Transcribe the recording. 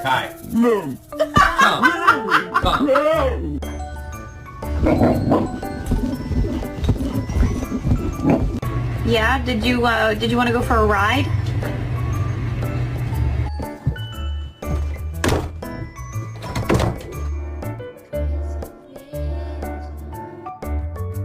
Kai. No. Come. Yeah, did you want to go for a ride?